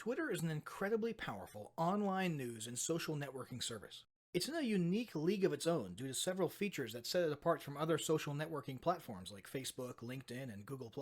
Twitter is an incredibly powerful online news and social networking service. It's in a unique league of its own due to several features that set it apart from other social networking platforms like Facebook, LinkedIn, and Google+.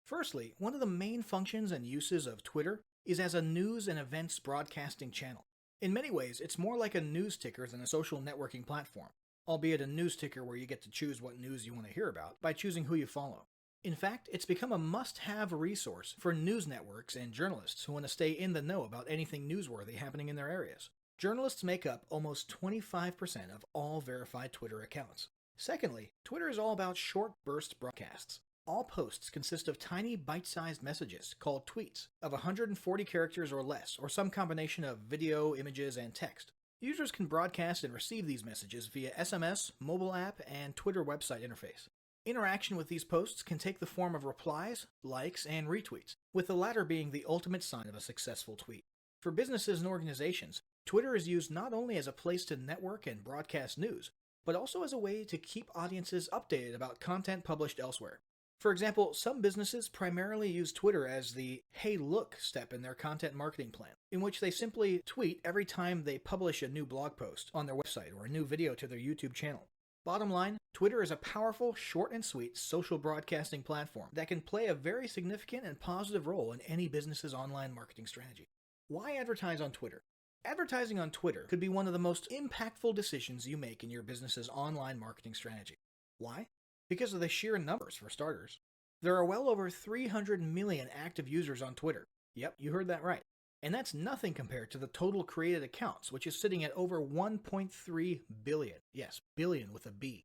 Firstly, one of the main functions and uses of Twitter is as a news and events broadcasting channel. In many ways, it's more like a news ticker than a social networking platform, albeit a news ticker where you get to choose what news you want to hear about by choosing who you follow. In fact, it's become a must-have resource for news networks and journalists who want to stay in the know about anything newsworthy happening in their areas. Journalists make up almost 25% of all verified Twitter accounts. Secondly, Twitter is all about short burst broadcasts. All posts consist of tiny bite-sized messages called tweets of 140 characters or less, or some combination of video, images, and text. Users can broadcast and receive these messages via SMS, mobile app, and Twitter website interface. Interaction with these posts can take the form of replies, likes, and retweets, with the latter being the ultimate sign of a successful tweet. For businesses and organizations, Twitter is used not only as a place to network and broadcast news, but also as a way to keep audiences updated about content published elsewhere. For example, some businesses primarily use Twitter as the "hey look" step in their content marketing plan, in which they simply tweet every time they publish a new blog post on their website or a new video to their YouTube channel. Bottom line, Twitter is a powerful, short and sweet social broadcasting platform that can play a very significant and positive role in any business's online marketing strategy. Why advertise on Twitter? Advertising on Twitter could be one of the most impactful decisions you make in your business's online marketing strategy. Why? Because of the sheer numbers, for starters. There are well over 300 million active users on Twitter. Yep, you heard that right. And that's nothing compared to the total created accounts, which is sitting at over 1.3 billion. Yes, billion with a B.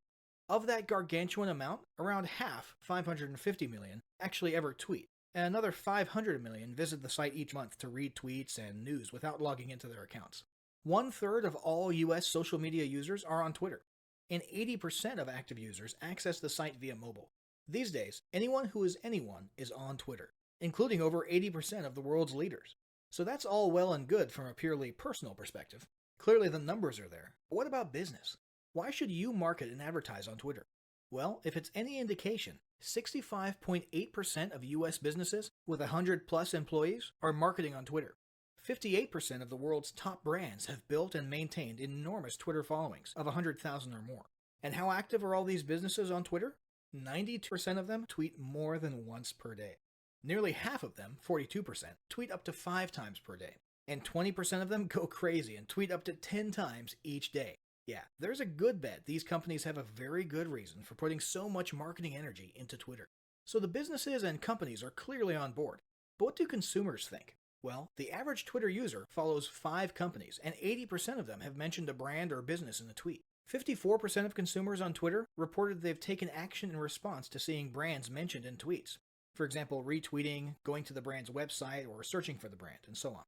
Of that gargantuan amount, around half, 550 million, actually ever tweet, and another 500 million visit the site each month to read tweets and news without logging into their accounts. 1/3 of all US social media users are on Twitter, and 80% of active users access the site via mobile. These days, anyone who is anyone is on Twitter, including over 80% of the world's leaders. So that's all well and good from a purely personal perspective. Clearly the numbers are there. But what about business? Why should you market and advertise on Twitter? Well, if it's any indication, 65.8% of US businesses with 100+ employees are marketing on Twitter. 58% of the world's top brands have built and maintained enormous Twitter followings of 100,000 or more. And how active are all these businesses on Twitter? 90% of them tweet more than once per day. Nearly half of them, 42%, tweet up to 5 times per day. And 20% of them go crazy and tweet up to 10 times each day. Yeah, there's a good bet these companies have a very good reason for putting so much marketing energy into Twitter. So the businesses and companies are clearly on board. But what do consumers think? Well, the average Twitter user follows 5 companies, and 80% of them have mentioned a brand or business in a tweet. 54% of consumers on Twitter reported they've taken action in response to seeing brands mentioned in tweets. For example, retweeting, going to the brand's website, or searching for the brand, and so on.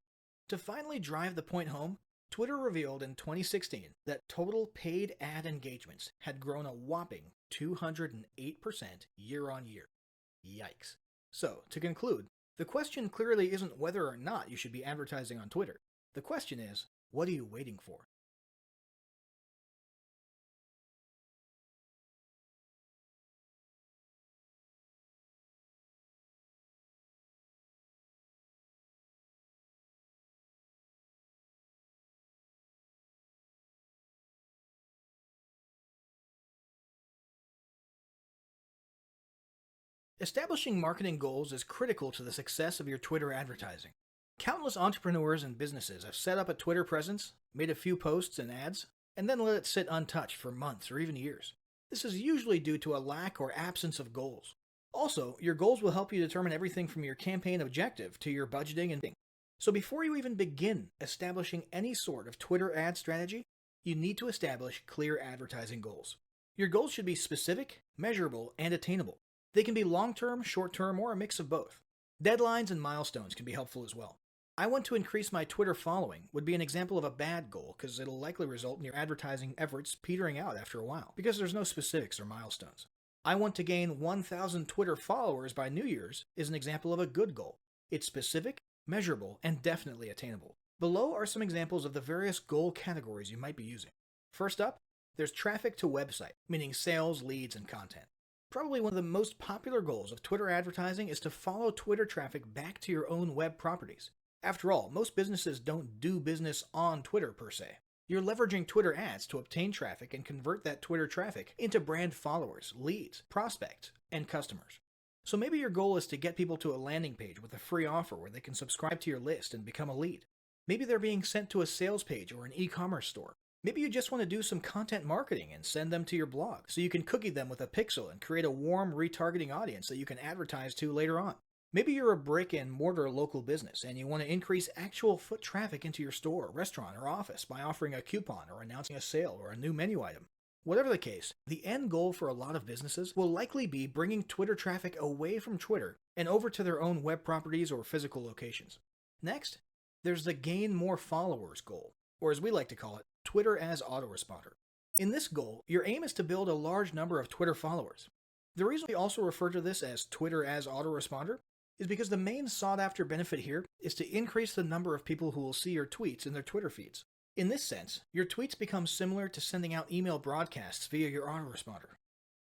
To finally drive the point home, Twitter revealed in 2016 that total paid ad engagements had grown a whopping 208% year on year. Yikes. So, to conclude, the question clearly isn't whether or not you should be advertising on Twitter. The question is, what are you waiting for? Establishing marketing goals is critical to the success of your Twitter advertising. Countless entrepreneurs and businesses have set up a Twitter presence, made a few posts and ads, and then let it sit untouched for months or even years. This is usually due to a lack or absence of goals. Also, your goals will help you determine everything from your campaign objective to your budgeting and bidding. So before you even begin establishing any sort of Twitter ad strategy, you need to establish clear advertising goals. Your goals should be specific, measurable, and attainable. They can be long-term, short-term, or a mix of both. Deadlines and milestones can be helpful as well. I want to increase my Twitter following would be an example of a bad goal because it'll likely result in your advertising efforts petering out after a while because there's no specifics or milestones. I want to gain 1,000 Twitter followers by New Year's is an example of a good goal. It's specific, measurable, and definitely attainable. Below are some examples of the various goal categories you might be using. First up, there's traffic to website, meaning sales, leads, and content. Probably one of the most popular goals of Twitter advertising is to follow Twitter traffic back to your own web properties. After all, most businesses don't do business on Twitter per se. You're leveraging Twitter ads to obtain traffic and convert that Twitter traffic into brand followers, leads, prospects, and customers. So maybe your goal is to get people to a landing page with a free offer where they can subscribe to your list and become a lead. Maybe they're being sent to a sales page or an e-commerce store. Maybe you just want to do some content marketing and send them to your blog so you can cookie them with a pixel and create a warm retargeting audience that you can advertise to later on. Maybe you're a brick and mortar local business and you want to increase actual foot traffic into your store, restaurant, or office by offering a coupon or announcing a sale or a new menu item. Whatever the case, the end goal for a lot of businesses will likely be bringing Twitter traffic away from Twitter and over to their own web properties or physical locations. Next, there's the gain more followers goal, or as we like to call it, Twitter as autoresponder. In this goal, your aim is to build a large number of Twitter followers. The reason we also refer to this as Twitter as autoresponder is because the main sought-after benefit here is to increase the number of people who will see your tweets in their Twitter feeds. In this sense, your tweets become similar to sending out email broadcasts via your autoresponder.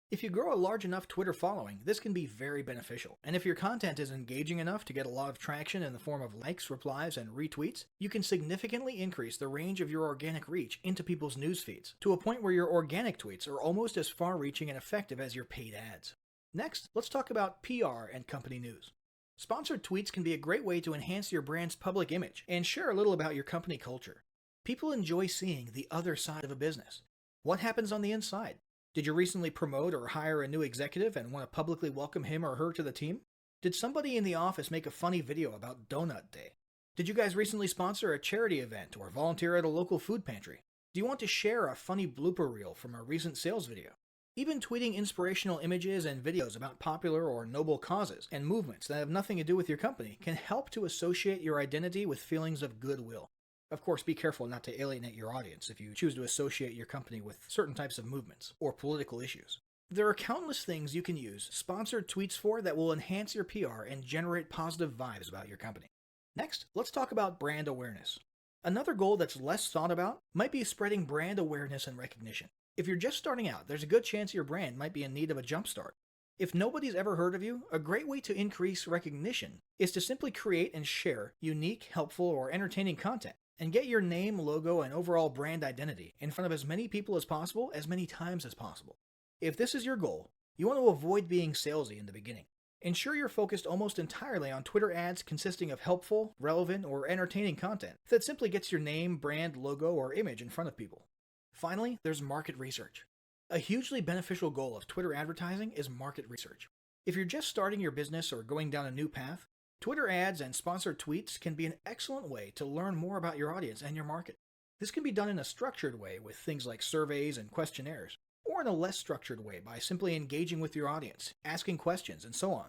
If you grow a large enough Twitter following, this can be very beneficial, and if your content is engaging enough to get a lot of traction in the form of likes, replies, and retweets, you can significantly increase the range of your organic reach into people's news feeds, to a point where your organic tweets are almost as far-reaching and effective as your paid ads. Next, let's talk about PR and company news. Sponsored tweets can be a great way to enhance your brand's public image and share a little about your company culture. People enjoy seeing the other side of a business. What happens on the inside? Did you recently promote or hire a new executive and want to publicly welcome him or her to the team? Did somebody in the office make a funny video about Donut Day? Did you guys recently sponsor a charity event or volunteer at a local food pantry? Do you want to share a funny blooper reel from a recent sales video? Even tweeting inspirational images and videos about popular or noble causes and movements that have nothing to do with your company can help to associate your identity with feelings of goodwill. Of course, be careful not to alienate your audience if you choose to associate your company with certain types of movements or political issues. There are countless things you can use sponsored tweets for that will enhance your PR and generate positive vibes about your company. Next, let's talk about brand awareness. Another goal that's less thought about might be spreading brand awareness and recognition. If you're just starting out, there's a good chance your brand might be in need of a jumpstart. If nobody's ever heard of you, a great way to increase recognition is to simply create and share unique, helpful, or entertaining content, and get your name, logo, and overall brand identity in front of as many people as possible, as many times as possible. If this is your goal, you want to avoid being salesy in the beginning. Ensure you're focused almost entirely on Twitter ads consisting of helpful, relevant, or entertaining content that simply gets your name, brand, logo, or image in front of people. Finally, there's market research. A hugely beneficial goal of Twitter advertising is market research. If you're just starting your business or going down a new path, Twitter ads and sponsored tweets can be an excellent way to learn more about your audience and your market. This can be done in a structured way with things like surveys and questionnaires, or in a less structured way by simply engaging with your audience, asking questions, and so on.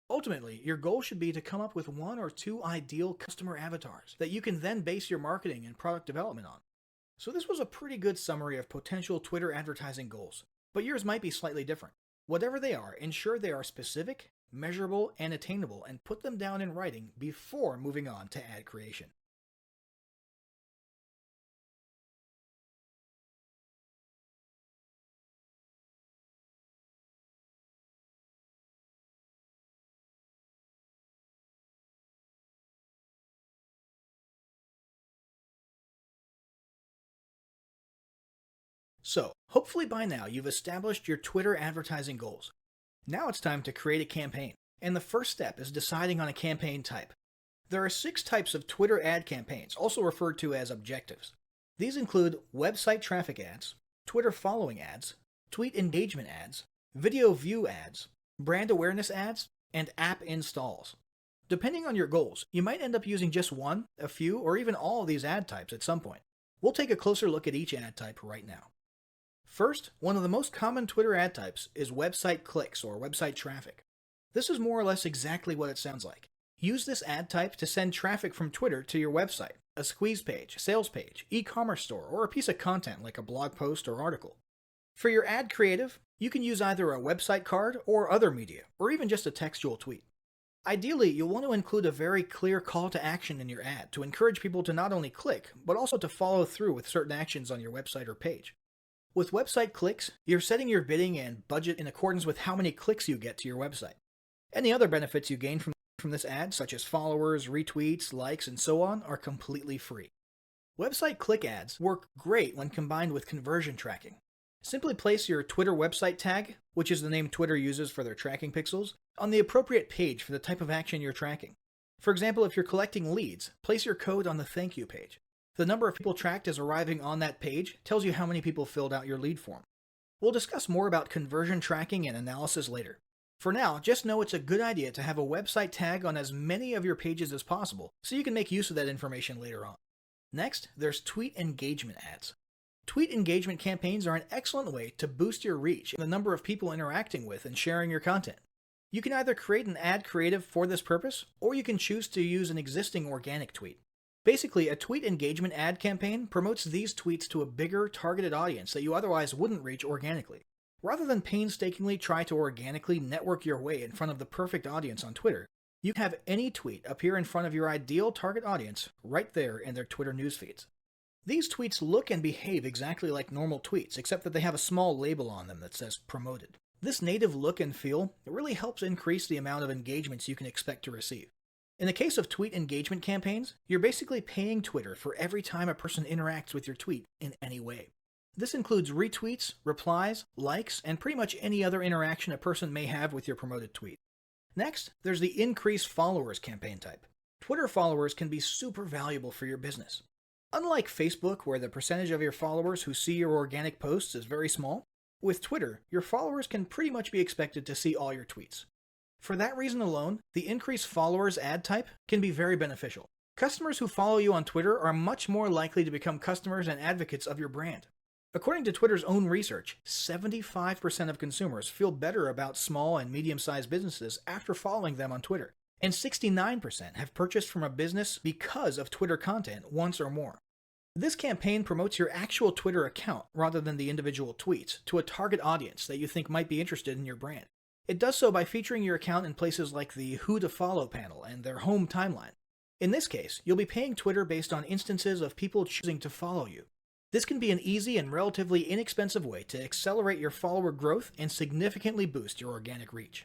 Ultimately, your goal should be to come up with 1 or 2 ideal customer avatars that you can then base your marketing and product development on. So this was a pretty good summary of potential Twitter advertising goals, but yours might be slightly different. Whatever they are, ensure they are specific, measurable, and attainable, and put them down in writing before moving on to ad creation. So, hopefully by now you've established your Twitter advertising goals. Now it's time to create a campaign, and the first step is deciding on a campaign type. There are 6 types of Twitter ad campaigns, also referred to as objectives. These include website traffic ads, Twitter following ads, tweet engagement ads, video view ads, brand awareness ads, and app installs. Depending on your goals, you might end up using just one, a few, or even all of these ad types at some point. We'll take a closer look at each ad type right now. First, one of the most common Twitter ad types is website clicks or website traffic. This is more or less exactly what it sounds like. Use this ad type to send traffic from Twitter to your website, a squeeze page, sales page, e-commerce store, or a piece of content like a blog post or article. For your ad creative, you can use either a website card or other media, or even just a textual tweet. Ideally, you'll want to include a very clear call to action in your ad to encourage people to not only click, but also to follow through with certain actions on your website or page. With website clicks, you're setting your bidding and budget in accordance with how many clicks you get to your website. Any other benefits you gain from from this ad, such as followers, retweets, likes, and so on, are completely free. Website click ads work great when combined with conversion tracking. Simply place your Twitter website tag, which is the name Twitter uses for their tracking pixels, on the appropriate page for the type of action you're tracking. For example, if you're collecting leads, place your code on the thank you page. The number of people tracked as arriving on that page tells you how many people filled out your lead form. We'll discuss more about conversion tracking and analysis later. For now, just know it's a good idea to have a website tag on as many of your pages as possible so you can make use of that information later on. Next, there's tweet engagement ads. Tweet engagement campaigns are an excellent way to boost your reach and the number of people interacting with and sharing your content. You can either create an ad creative for this purpose, or you can choose to use an existing organic tweet. Basically, a tweet engagement ad campaign promotes these tweets to a bigger, targeted audience that you otherwise wouldn't reach organically. Rather than painstakingly try to organically network your way in front of the perfect audience on Twitter, you can have any tweet appear in front of your ideal target audience right there in their Twitter newsfeeds. These tweets look and behave exactly like normal tweets, except that they have a small label on them that says promoted. This native look and feel really helps increase the amount of engagements you can expect to receive. In the case of tweet engagement campaigns, you're basically paying Twitter for every time a person interacts with your tweet in any way. This includes retweets, replies, likes, and pretty much any other interaction a person may have with your promoted tweet. Next, there's the increase followers campaign type. Twitter followers can be super valuable for your business. Unlike Facebook, where the percentage of your followers who see your organic posts is very small, with Twitter, your followers can pretty much be expected to see all your tweets. For that reason alone, the increase followers ad type can be very beneficial. Customers who follow you on Twitter are much more likely to become customers and advocates of your brand. According to Twitter's own research, 75% of consumers feel better about small and medium-sized businesses after following them on Twitter, and 69% have purchased from a business because of Twitter content once or more. This campaign promotes your actual Twitter account rather than the individual tweets to a target audience that you think might be interested in your brand. It does so by featuring your account in places like the Who to Follow panel and their home timeline. In this case, you'll be paying Twitter based on instances of people choosing to follow you. This can be an easy and relatively inexpensive way to accelerate your follower growth and significantly boost your organic reach.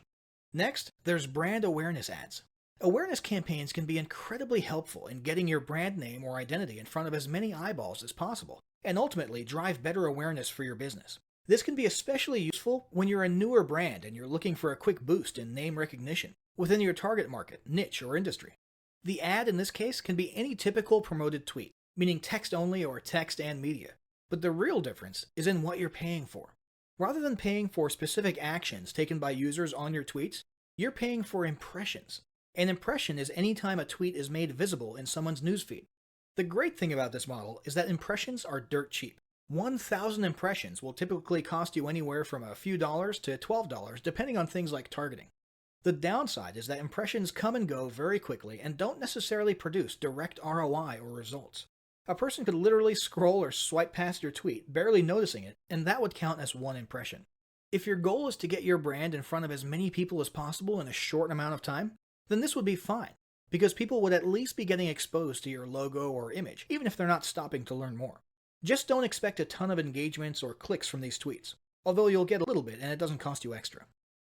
Next, there's brand awareness ads. Awareness campaigns can be incredibly helpful in getting your brand name or identity in front of as many eyeballs as possible, and ultimately drive better awareness for your business. This can be especially useful when you're a newer brand and you're looking for a quick boost in name recognition within your target market, niche, or industry. The ad in this case can be any typical promoted tweet, meaning text only or text and media, but the real difference is in what you're paying for. Rather than paying for specific actions taken by users on your tweets, you're paying for impressions. An impression is any time a tweet is made visible in someone's newsfeed. The great thing about this model is that impressions are dirt cheap. 1,000 impressions will typically cost you anywhere from a few dollars to $12, depending on things like targeting. The downside is that impressions come and go very quickly and don't necessarily produce direct ROI or results. A person could literally scroll or swipe past your tweet, barely noticing it, and that would count as one impression. If your goal is to get your brand in front of as many people as possible in a short amount of time, then this would be fine, because people would at least be getting exposed to your logo or image, even if they're not stopping to learn more. Just don't expect a ton of engagements or clicks from these tweets, although you'll get a little bit and it doesn't cost you extra.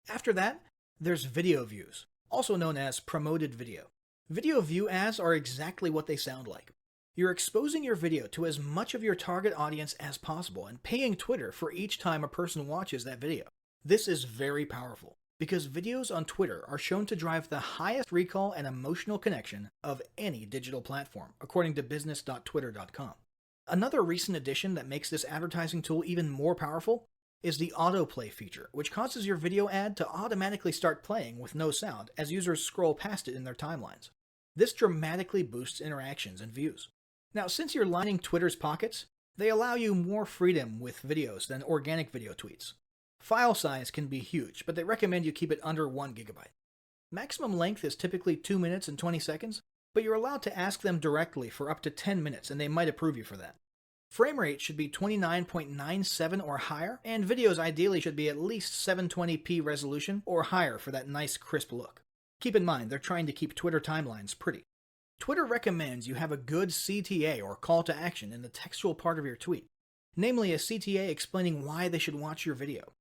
After that, there's video views, also known as promoted video. Video view ads are exactly what they sound like. You're exposing your video to as much of your target audience as possible and paying Twitter for each time a person watches that video. This is very powerful, because videos on Twitter are shown to drive the highest recall and emotional connection of any digital platform, according to business.twitter.com. Another recent addition that makes this advertising tool even more powerful is the autoplay feature, which causes your video ad to automatically start playing with no sound as users scroll past it in their timelines. This dramatically boosts interactions and views. Now, since you're lining Twitter's pockets, they allow you more freedom with videos than organic video tweets. File size can be huge, but they recommend you keep it under 1 gigabyte. Maximum length is typically 2 minutes and 20 seconds, but you're allowed to ask them directly for up to 10 minutes and they might approve you for that. Frame rate should be 29.97 or higher, and videos ideally should be at least 720p resolution or higher for that nice crisp look. Keep in mind, they're trying to keep Twitter timelines pretty. Twitter recommends you have a good CTA or call to action in the textual part of your tweet, namely a CTA explaining why they should watch your video.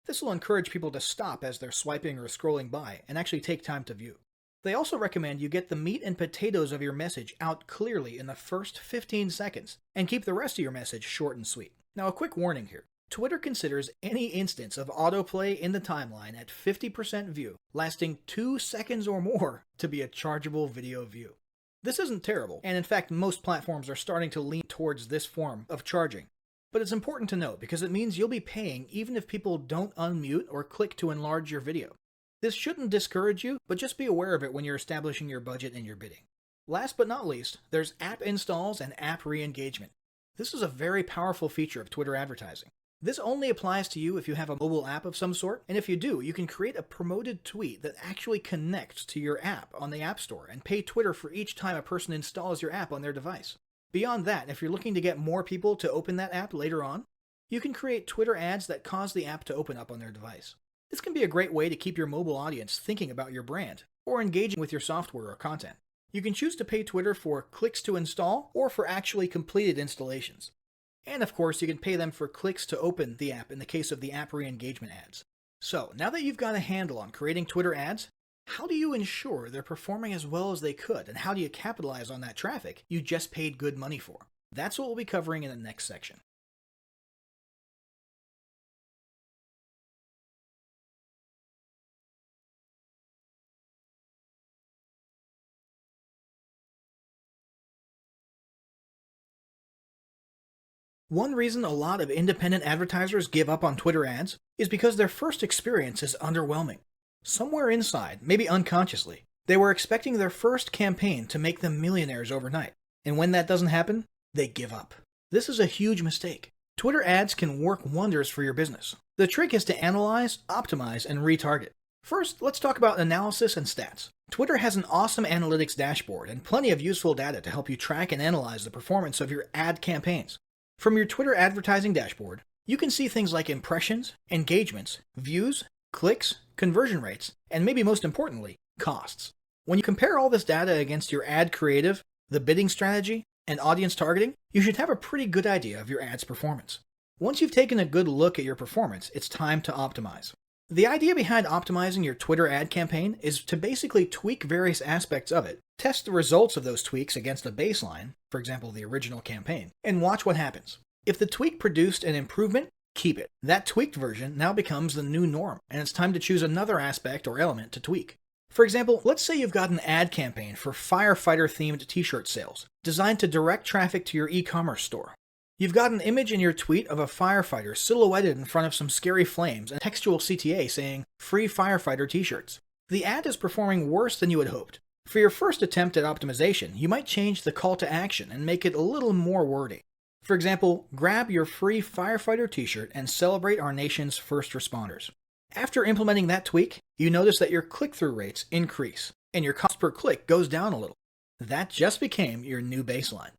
This will encourage people to stop as they're swiping or scrolling by and actually take time to view. They also recommend you get the meat and potatoes of your message out clearly in the first 15 seconds and keep the rest of your message short and sweet. Now, a quick warning here. Twitter considers any instance of autoplay in the timeline at 50% view, lasting 2 seconds or more, to be a chargeable video view. This isn't terrible, and in fact most platforms are starting to lean towards this form of charging. But it's important to note because it means you'll be paying even if people don't unmute or click to enlarge your video. This shouldn't discourage you, but just be aware of it when you're establishing your budget and your bidding. Last but not least, there's app installs and app re-engagement. This is a very powerful feature of Twitter advertising. This only applies to you if you have a mobile app of some sort, and if you do, you can create a promoted tweet that actually connects to your app on the App Store and pay Twitter for each time a person installs your app on their device. Beyond that, if you're looking to get more people to open that app later on, you can create Twitter ads that cause the app to open up on their device. This can be a great way to keep your mobile audience thinking about your brand or engaging with your software or content. You can choose to pay Twitter for clicks to install or for actually completed installations. And of course, you can pay them for clicks to open the app in the case of the app re-engagement ads. So, now that you've got a handle on creating Twitter ads, how do you ensure they're performing as well as they could, and how do you capitalize on that traffic you just paid good money for? That's what we'll be covering in the next section. One reason a lot of independent advertisers give up on Twitter ads is because their first experience is underwhelming. Somewhere inside, maybe unconsciously, they were expecting their first campaign to make them millionaires overnight, and when that doesn't happen, they give up. This is a huge mistake. Twitter ads can work wonders for your business. The trick is to analyze, optimize, and retarget. First, let's talk about analysis and stats. Twitter has an awesome analytics dashboard and plenty of useful data to help you track and analyze the performance of your ad campaigns. From your Twitter advertising dashboard, you can see things like impressions, engagements, views, clicks, conversion rates, and maybe most importantly, costs. When you compare all this data against your ad creative, the bidding strategy, and audience targeting, you should have a pretty good idea of your ad's performance. Once you've taken a good look at your performance, it's time to optimize. The idea behind optimizing your Twitter ad campaign is to basically tweak various aspects of it, test the results of those tweaks against a baseline, for example the original campaign, and watch what happens. If the tweak produced an improvement, keep it. That tweaked version now becomes the new norm, and it's time to choose another aspect or element to tweak. For example, let's say you've got an ad campaign for firefighter-themed t-shirt sales, designed to direct traffic to your e-commerce store. You've got an image in your tweet of a firefighter silhouetted in front of some scary flames and textual CTA saying, "Free firefighter t-shirts." The ad is performing worse than you had hoped. For your first attempt at optimization, you might change the call to action and make it a little more wordy. For example, grab your free firefighter t-shirt and celebrate our nation's first responders. After implementing that tweak, you notice that your click-through rates increase, and your cost per click goes down a little. That just became your new baseline.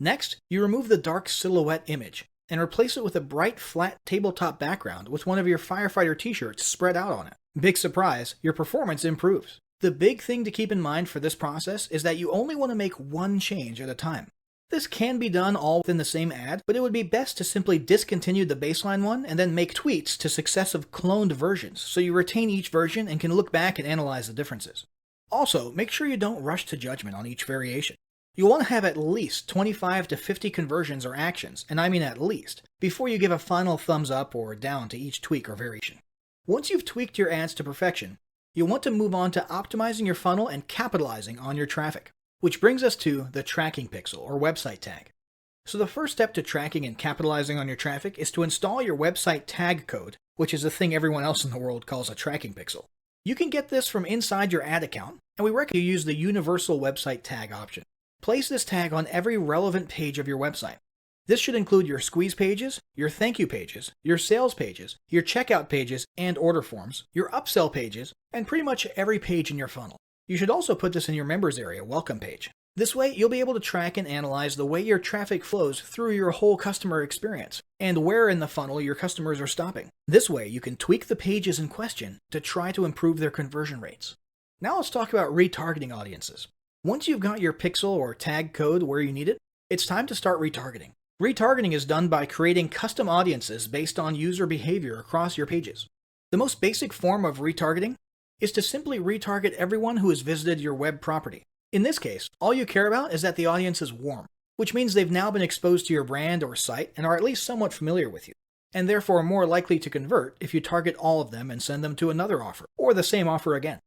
Next, you remove the dark silhouette image and replace it with a bright, flat tabletop background with one of your firefighter t-shirts spread out on it. Big surprise, your performance improves. The big thing to keep in mind for this process is that you only want to make one change at a time. This can be done all within the same ad, but it would be best to simply discontinue the baseline one and then make tweaks to successive cloned versions so you retain each version and can look back and analyze the differences. Also, make sure you don't rush to judgment on each variation. You'll want to have at least 25 to 50 conversions or actions, and I mean at least, before you give a final thumbs up or down to each tweak or variation. Once you've tweaked your ads to perfection, you'll want to move on to optimizing your funnel and capitalizing on your traffic. Which brings us to the tracking pixel or website tag. So the first step to tracking and capitalizing on your traffic is to install your website tag code, which is the thing everyone else in the world calls a tracking pixel. You can get this from inside your ad account, and we recommend you use the universal website tag option. Place this tag on every relevant page of your website. This should include your squeeze pages, your thank you pages, your sales pages, your checkout pages and order forms, your upsell pages, and pretty much every page in your funnel. You should also put this in your members area welcome page. This way, you'll be able to track and analyze the way your traffic flows through your whole customer experience, and where in the funnel your customers are stopping. This way, you can tweak the pages in question to try to improve their conversion rates. Now let's talk about retargeting audiences. Once you've got your pixel or tag code where you need it, it's time to start retargeting. Retargeting is done by creating custom audiences based on user behavior across your pages. The most basic form of retargeting is to simply retarget everyone who has visited your web property. In this case, all you care about is that the audience is warm, which means they've now been exposed to your brand or site and are at least somewhat familiar with you, and therefore more likely to convert if you target all of them and send them to another offer, or the same offer again.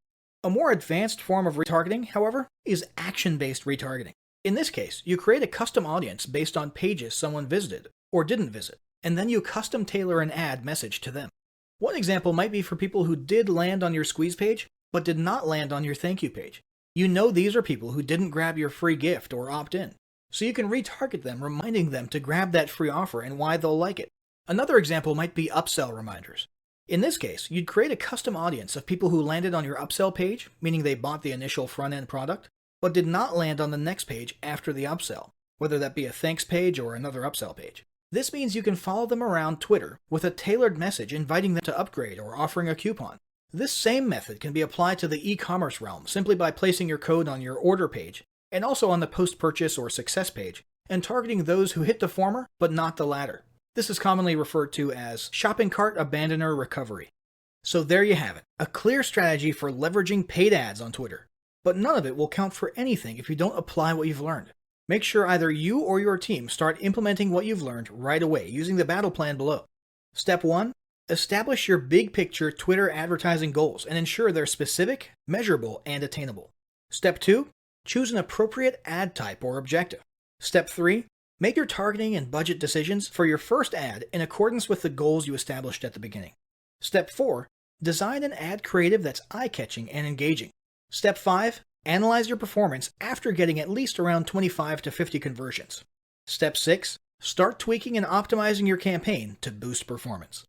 A more advanced form of retargeting, however, is action-based retargeting. In this case, you create a custom audience based on pages someone visited or didn't visit, and then you custom tailor an ad message to them. One example might be for people who did land on your squeeze page, but did not land on your thank you page. You know these are people who didn't grab your free gift or opt in, so you can retarget them, reminding them to grab that free offer and why they'll like it. Another example might be upsell reminders. In this case, you'd create a custom audience of people who landed on your upsell page, meaning they bought the initial front-end product, but did not land on the next page after the upsell, whether that be a thanks page or another upsell page. This means you can follow them around Twitter with a tailored message inviting them to upgrade or offering a coupon. This same method can be applied to the e-commerce realm simply by placing your code on your order page and also on the post-purchase or success page and targeting those who hit the former but not the latter. This is commonly referred to as shopping cart abandoner recovery. So there you have it, a clear strategy for leveraging paid ads on Twitter. But none of it will count for anything if you don't apply what you've learned. Make sure either you or your team start implementing what you've learned right away using the battle plan below. Step 1. Establish your big picture Twitter advertising goals and ensure they're specific, measurable, and attainable. Step 2. Choose an appropriate ad type or objective. Step 3. Make your targeting and budget decisions for your first ad in accordance with the goals you established at the beginning. Step 4. Design an ad creative that's eye-catching and engaging. Step 5. Analyze your performance after getting at least around 25 to 50 conversions. Step 6. Start tweaking and optimizing your campaign to boost performance.